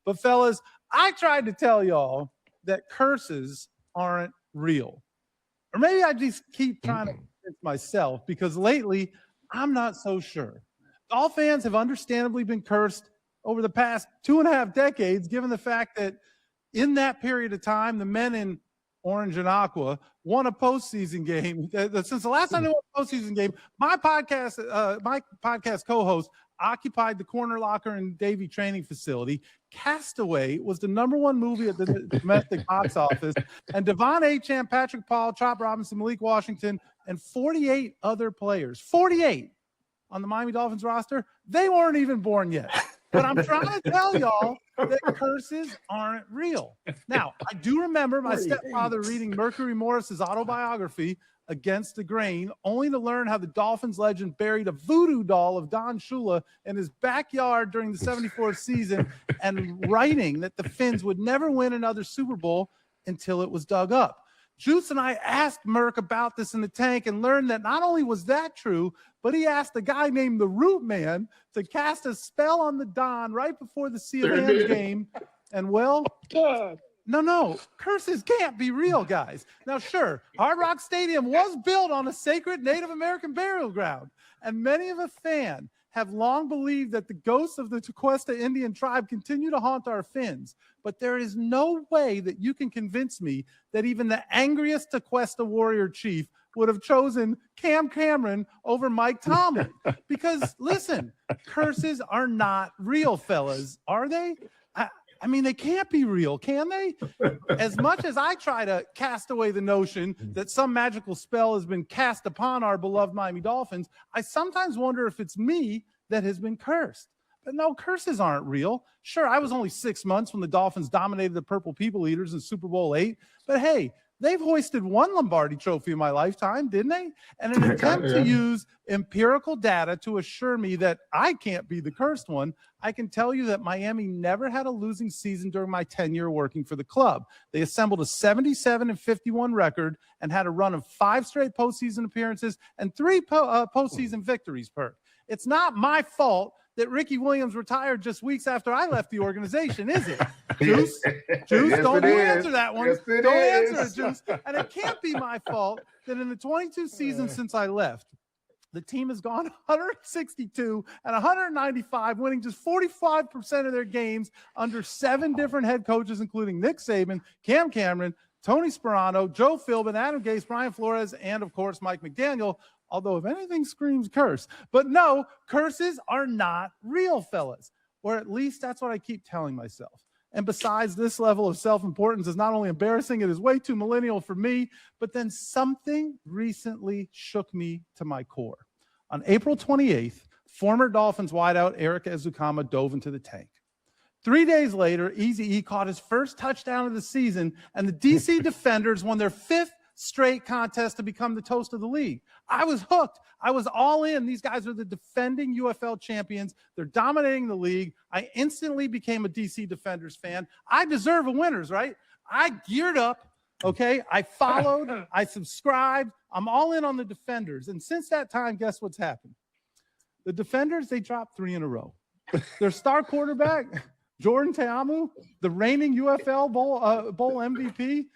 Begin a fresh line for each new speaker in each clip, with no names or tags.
But fellas, I tried to tell y'all that curses aren't real. Or maybe I just keep trying to convince myself because lately I'm not so sure. All fans have understandably been cursed over the past 2.5 decades, given the fact that in that period of time, the men in orange and aqua won a postseason game. Since the last time they won a postseason game, my podcast co-host occupied the corner locker in Davie training facility. Castaway was the #1 movie at the domestic box office, and Devon Achane, Patrick Paul, Chop Robinson, Malik Washington, and 48 other players, 48 on the Miami Dolphins roster, they weren't even born yet. But I'm trying to tell y'all that curses aren't real. Now, I do remember my stepfather reading Mercury Morris's autobiography, Against the Grain, only to learn how the Dolphins legend buried a voodoo doll of Don Shula in his backyard during the 74 season and writing that the Fins would never win another Super Bowl until it was dug up. Juice and I asked Merc about this in the tank and learned that not only was that true, but he asked a guy named the Root Man to cast a spell on the Don right before the Sea of Hands game. And well, no, curses can't be real, guys. Now, sure, Hard Rock Stadium was built on a sacred Native American burial ground, and many of us fans have long believed that the ghosts of the Tequesta Indian tribe continue to haunt our Fins. But there is no way that you can convince me that even the angriest Tequesta warrior chief would have chosen Cam Cameron over Mike Tomlin. Because, listen, curses are not real, fellas, are they? I mean, they can't be real, can they? As much as I try to cast away the notion that some magical spell has been cast upon our beloved Miami Dolphins, I sometimes wonder if it's me that has been cursed. But no, curses aren't real. Sure, I was only 6 months when the Dolphins dominated the Purple People Eaters in Super Bowl VIII. But hey, they've hoisted 1 Lombardi trophy in my lifetime, didn't they? And an attempt to use empirical data to assure me that I can't be the cursed one, I can tell you that Miami never had a losing season during my tenure working for the club. They assembled a 77-51 record and had a run of 5 straight postseason appearances and 3 postseason victories, Perk. It's not my fault that Ricky Williams retired just weeks after I left the organization, is it? Juice,
Yes,
don't
you
answer that one.
Yes,
Don't answer it, Juice. And it can't be my fault that in the 22 seasons since I left, the team has gone 162 and 195, winning just 45% of their games under 7 different head coaches, including Nick Saban, Cam Cameron, Tony Sperano, Joe Philbin, Adam Gase, Brian Flores, and, of course, Mike McDaniel. Although if anything screams curse. But no, curses are not real, fellas. Or at least that's what I keep telling myself. And besides, this level of self-importance is not only embarrassing, it is way too millennial for me, but then something recently shook me to my core. On April 28th, former Dolphins wideout Eric Ezukama dove into the tank. 3 days later, Eazy-E caught his first touchdown of the season, and the DC Defenders won their 5th straight contest to become the toast of the league. I was hooked. I was all in. These guys are the defending UFL champions. They're dominating the league. I instantly became a DC Defenders fan. I deserve a winners, right? I geared up, okay? I followed. I subscribed. I'm all in on the Defenders. And since that time, guess what's happened? The Defenders, they dropped 3 in a row. Their star quarterback, Jordan Ta'amu, the reigning UFL Bowl MVP,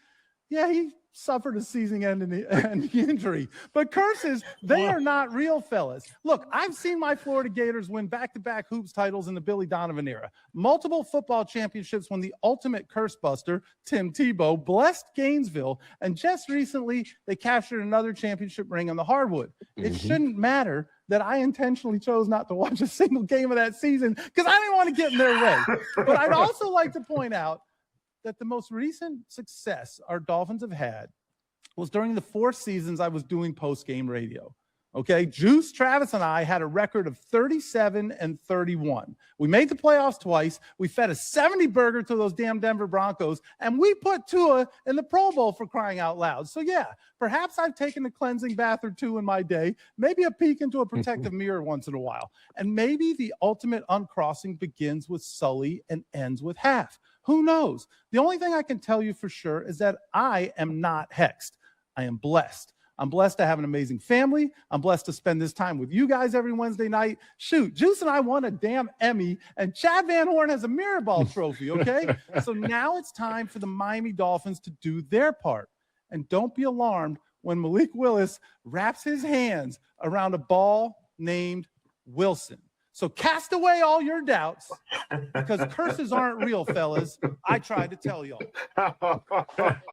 yeah, he suffered a season-ending injury. But curses, they are not real, fellas. Look, I've seen my Florida Gators win back-to-back hoops titles in the Billy Donovan era. Multiple football championships when the ultimate curse buster, Tim Tebow, blessed Gainesville. And just recently, they captured another championship ring on the hardwood. It shouldn't matter that I intentionally chose not to watch a single game of that season because I didn't want to get in their way. But I'd also like to point out that the most recent success our Dolphins have had was during the 4 seasons I was doing post-game radio. Okay, Juice, Travis, and I had a record of 37-31. We made the playoffs twice. We fed a 70 burger to those damn Denver Broncos, and we put Tua in the Pro Bowl for crying out loud. So yeah, perhaps I've taken a cleansing bath or 2 in my day, maybe a peek into a protective mirror once in a while. And maybe the ultimate uncrossing begins with Sully and ends with Half. Who knows? The only thing I can tell you for sure is that I am not hexed. I am blessed. I'm blessed to have an amazing family. I'm blessed to spend this time with you guys every Wednesday night. Shoot, Juice and I won a damn Emmy, and Chad Van Horn has a mirror ball trophy, okay? So now it's time for the Miami Dolphins to do their part. And don't be alarmed when Malik Willis wraps his hands around a ball named Wilson. So cast away all your doubts, because curses aren't real, fellas. I tried to tell y'all.